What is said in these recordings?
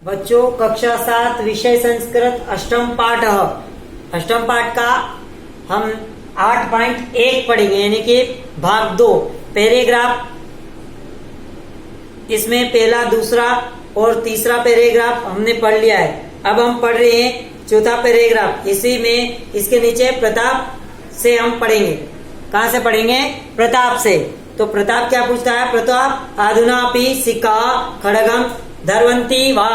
बच्चों कक्षा 7 विषय संस्कृत अष्टम पाठ अष्टम पाठ का हम 8.1 पढ़ेंगे, यानी कि भाग 2 पैराग्राफ। इसमें पहला, दूसरा और तीसरा पैराग्राफ हमने पढ़ लिया है। अब हम पढ़ रहे हैं चौथा पैराग्राफ। इसी में इसके नीचे प्रताप से हम पढ़ेंगे। कहाँ से पढ़ेंगे? प्रताप से। तो प्रताप क्या पूछता है? प्रताप अधुनापि सिक्का खड़गम धरवंती वा।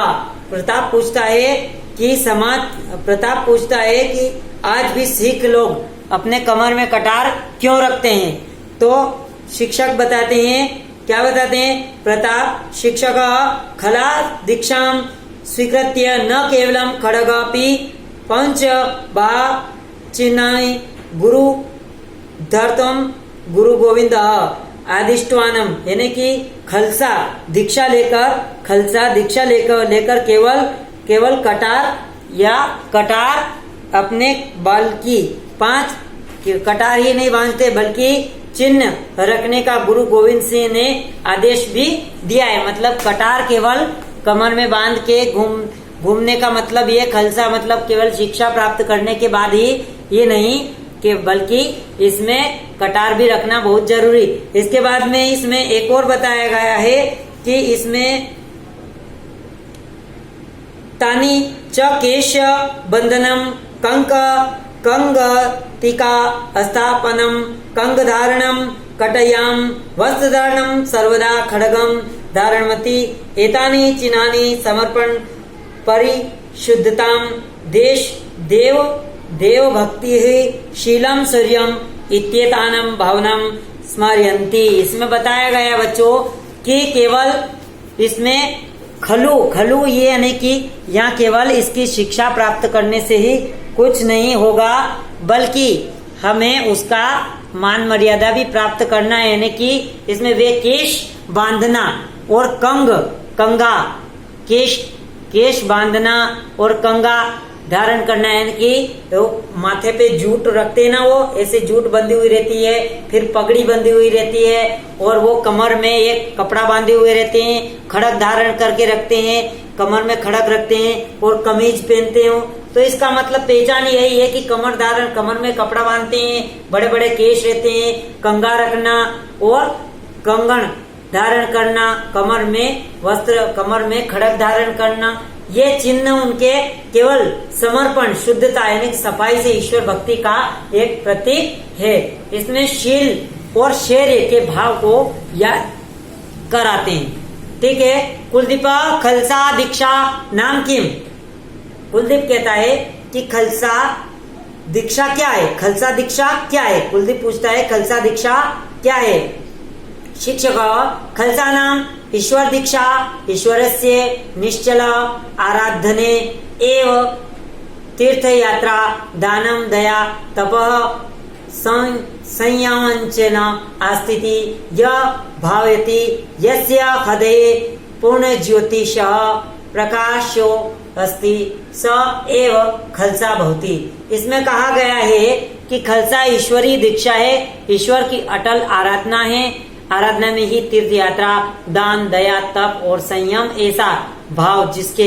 प्रताप पूछता है कि प्रताप पूछता है कि आज भी सिख लोग अपने कमर में कटार क्यों रखते हैं? तो शिक्षक बताते हैं, क्या बताते हैं? प्रताप शिक्षक खला दीक्षाम स्वीकृत्य न केवलम खड़गापि पंच बा चिन्हानि गुरु धर्तम गुरु गोविंद आदिष्टवानम, यानी कि खलसा दीक्षा लेकर केवल कटार अपने बाल की 5 कटार ही नहीं बांधते, बल्कि चिन्ह रखने का गुरु गोविंद सिंह ने आदेश भी दिया है। मतलब कटार केवल कमर में बांध के घूमने का मतलब ये, खलसा मतलब केवल शिक्षा प्राप्त करने के बाद ही ये नहीं कि बल्कि इसमें कटार भी रखना बहुत जरूरी। इसके बाद में इसमें एक और बताया गया है कि इसमें तानी च केश बंधनम कंग टीका स्थापनम कंग धारणम कटयाम वस्त्र धारणम सर्वदा खड़गम धारणमति एतानि चिन्हानि समर्पण परिशुद्धताम देव भक्ति शीलम सूर्यम इत्येतानम भावनम स्मरयन्ति। इसमें बताया गया बच्चों कि केवल इसमें खलु ये, यानी कि यहाँ केवल इसकी शिक्षा प्राप्त करने से ही कुछ नहीं होगा, बल्कि हमें उसका मान मर्यादा भी प्राप्त करना है। यानी कि इसमें वे केश बांधना और कंगा केश बांधना और कंगा धारण करना है, यानी कि तो माथे पे जूट रखते हैं ना, वो ऐसे जूट बंधी हुई रहती है, फिर पगड़ी बंधी हुई रहती है, और वो कमर में एक कपड़ा बांधे हुए रहते हैं, खड़क धारण करके रखते हैं, कमर में खड़क रखते हैं और कमीज पहनते हो। तो इसका मतलब पहचान यही है कि कमर में कपड़ा बांधते हैं, बड़े बड़े केश रहते हैं, कंगा रखना और कंगन धारण करना, कमर में वस्त्र, कमर में खड़क धारण करना, ये चिन्ह उनके केवल समर्पण, शुद्धता यानी सफाई से ईश्वर भक्ति का एक प्रतीक है। इसमें शील और शौर्य के भाव को याद कराते हैं। ठीक है। कुलदीप खलसा दीक्षा नाम किम। कुलदीप कहता है कि खलसा दीक्षा क्या है? खलसा दीक्षा क्या है? कुलदीप पूछता है खलसा दीक्षा क्या है? शिक्षक खलसा नाम ईश्वर दीक्षा ईश्वरस्य निश्चल आराधने एव तीर्थ यात्रा दानम दया तपः संयमञ्चन आस्थिति य भावयति यस्य हृदये पूर्ण ज्योतिषः प्रकाशो अस्ति स एव खलसा भवति। इसमें कहा गया है कि खलसा ईश्वरीय दीक्षा है, ईश्वर की अटल आराधना है। आराधना में ही तीर्थ यात्रा, दान, दया, तप और संयम, ऐसा भाव जिसके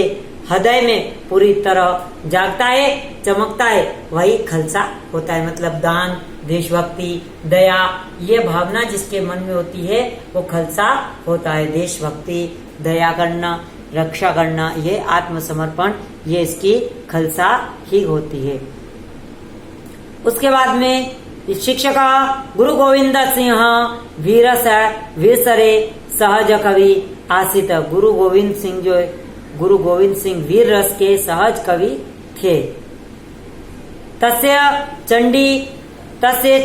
हृदय में पूरी तरह जागता है, चमकता है, वही खलसा होता है। मतलब दान, देशभक्ति, दया, ये भावना जिसके मन में होती है वो खलसा होता है। देशभक्ति, दया करना, रक्षा करना, ये आत्मसमर्पण, ये इसकी खलसा ही होती है। उसके बाद में शिक्षक गुरु गोविंद सिंह वीरसरे सहज कवि आसित। गुरु गोविंद सिंह वीर रस के सहज कवि थे। तस्य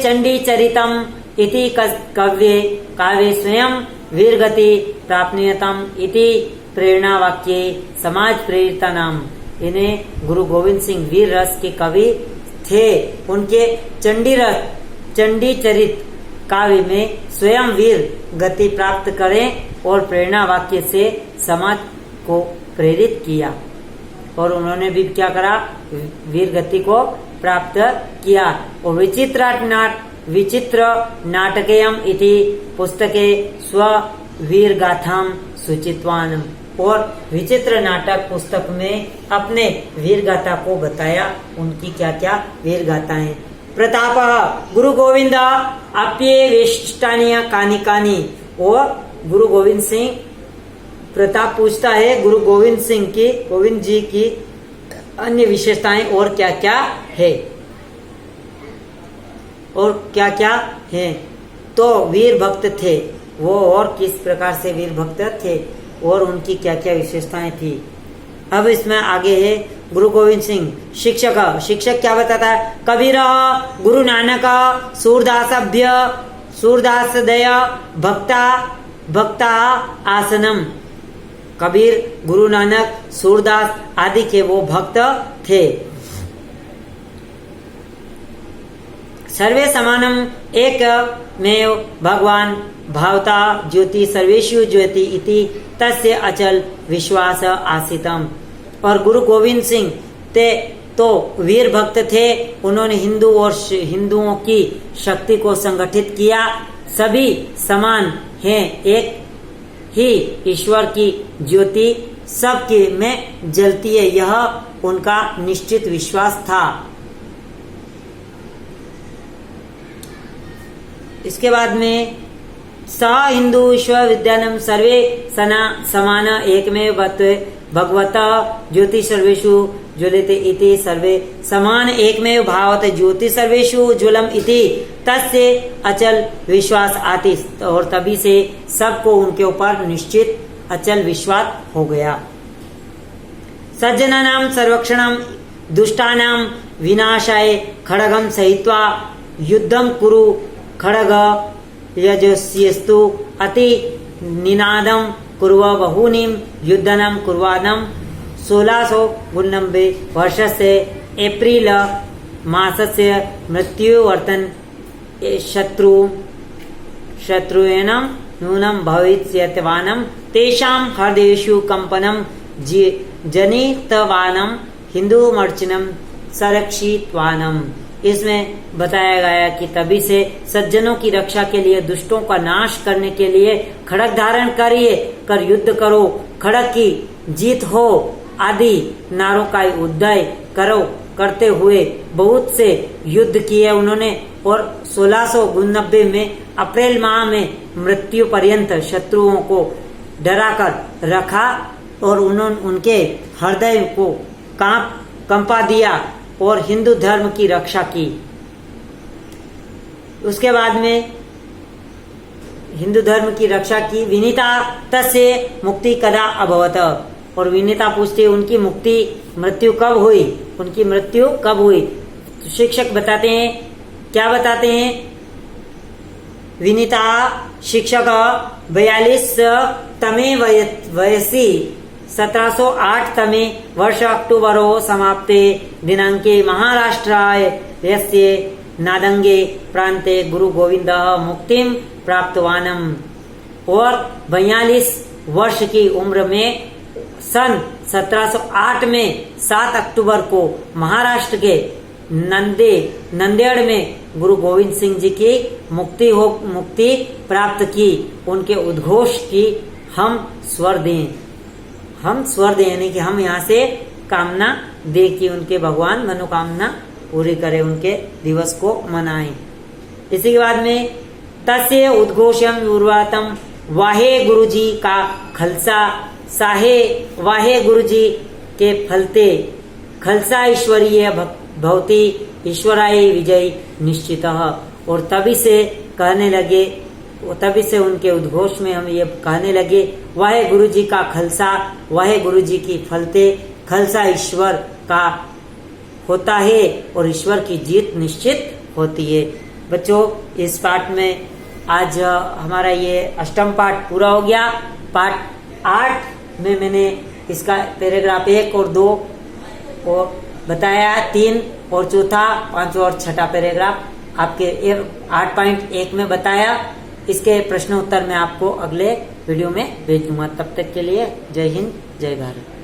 चंडी चरितम इति काव्ये स्वयं वीरगति प्राप्नुयतम इति प्रेरणा वाक्ये समाज प्रेरिता नाम। इन्हें गुरु गोविंद सिंह वीर रस के कवि थे। उनके चंडी चरित काव्य में स्वयं वीर गति प्राप्त करें और प्रेरणा वाक्य से समाज को प्रेरित किया, और उन्होंने भी क्या करा? वीर गति को प्राप्त किया। और विचित्र नाटकेयम इति पुस्तके स्व वीर गाथाम सूचितवान। और विचित्र नाटक पुस्तक में अपने वीर गाथा को बताया, उनकी क्या क्या वीर गाथाएं। प्रताप गुरु गोविंद अप्ये विशिष्टानिया कानी कानी, और गुरु गोविंद सिंह, प्रताप पूछता है गुरु गोविंद जी की अन्य विशेषताएं और क्या क्या है, और क्या क्या है। तो वीर भक्त थे वो, और किस प्रकार से वीर भक्त थे और उनकी क्या क्या विशेषताएं थी। अब इसमें आगे है गुरु गोविंद सिंह शिक्षक क्या बताता है। कबीर गुरु नानक सूरदासभ्य सूरदासदय भक्ता आसनम। कबीर, गुरु नानक, सूरदास आदि के वो भक्त थे। सर्वे समानम एक में भगवान भावता ज्योति सर्वेषु ज्योति इति तस्य अचल विश्वास आसितम। और गुरु गोविंद सिंह तो वीर भक्त थे, उन्होंने हिंदू और हिंदुओं की शक्ति को संगठित किया। सभी समान हैं, एक ही ईश्वर की ज्योति सबके में जलती है, यह उनका निश्चित विश्वास था। इसके बाद में स हिंदू विश्वविद्यालय सर्वे सना समान एकमेव भगवत ज्योति सर्वेषु ज्वलते इति सर्वे समान एकमेव भावत ज्योति सर्वेषु ज्वलम इति तस्य अचल विश्वास आति। और तभी से सबको उनके ऊपर निश्चित अचल विश्वास हो गया। सज्जनानां सर्वक्षणं दुष्टानां विनाशाय खड्गं सहित्वा युद्धं कुरु खड्ग यजस्यस्तु अति निनादं कुर्व बहूनिं युद्धनं कुर्वाणं। 1692 वर्षस्य एप्रिल मासस्य मृत्युवर्तन शत्रुएन नूनं भविष्यत्वानं तेषां हृदयेषु कंपनं जनितवानं हिंदूमर्चनं संरक्षितवानं। इसमें बताया गया कि तभी से सज्जनों की रक्षा के लिए, दुष्टों का नाश करने के लिए खड्ग धारण करिए, कर युद्ध करो, खड्ग की जीत हो आदि नारों का उदय करते हुए बहुत से युद्ध किए उन्होंने। और 1692 में अप्रैल माह में मृत्यु पर्यंत शत्रुओं को डरा कर रखा और उन्होंने उनके हृदय को कंपा दिया और हिंदू धर्म की रक्षा की। उसके बाद में हिंदू धर्म की रक्षा की। विनीता तस्य मुक्ति कदा अभवत। और विनीता पूछती है उनकी मृत्यु कब हुई, उनकी मृत्यु कब हुई। तो शिक्षक बताते हैं, क्या बताते हैं। विनीता शिक्षक 42 तमे वयसी 1708 तमे वर्ष अक्टूबरो समाप्ते दिनांके महाराष्ट्रायस्य नादंगे प्रांते गुरु गोविंद मुक्तिम प्राप्तवानम। और 42 वर्ष की उम्र में सन 1708 में 7 अक्टूबर को महाराष्ट्र के नंदेड़ में गुरु गोविंद सिंह जी की मुक्ति प्राप्त की। उनके उद्घोष की हम स्वर दें, यानी कि हम यहाँ से कामना दे कि उनके भगवान मनोकामना पूरी करे, उनके दिवस को मनाएं। इसी के बाद में तस्य उद्घोषम उर्वातम वाहे गुरुजी का खलसा साहे वाहे गुरुजी के फलते खलसा ईश्वरीय भवती ईश्वराय विजय निश्चित। और तभी से उनके उद्घोष में हम ये कहने लगे, वाहे गुरु जी का खलसा, वाहे गुरु जी की फलते, खलसा ईश्वर का होता है और ईश्वर की जीत निश्चित होती है। बच्चों, इस पाठ में आज हमारा ये अष्टम पाठ पूरा हो गया। पाठ 8 में मैंने इसका पैराग्राफ 1 और 2 और बताया, 3 और चौथा, 5 और 6 पैराग्राफ आपके 8.1 में बताया। इसके प्रश्न उत्तर मैं आपको अगले वीडियो में भेज दूंगा। तब तक के लिए जय हिंद, जय भारत।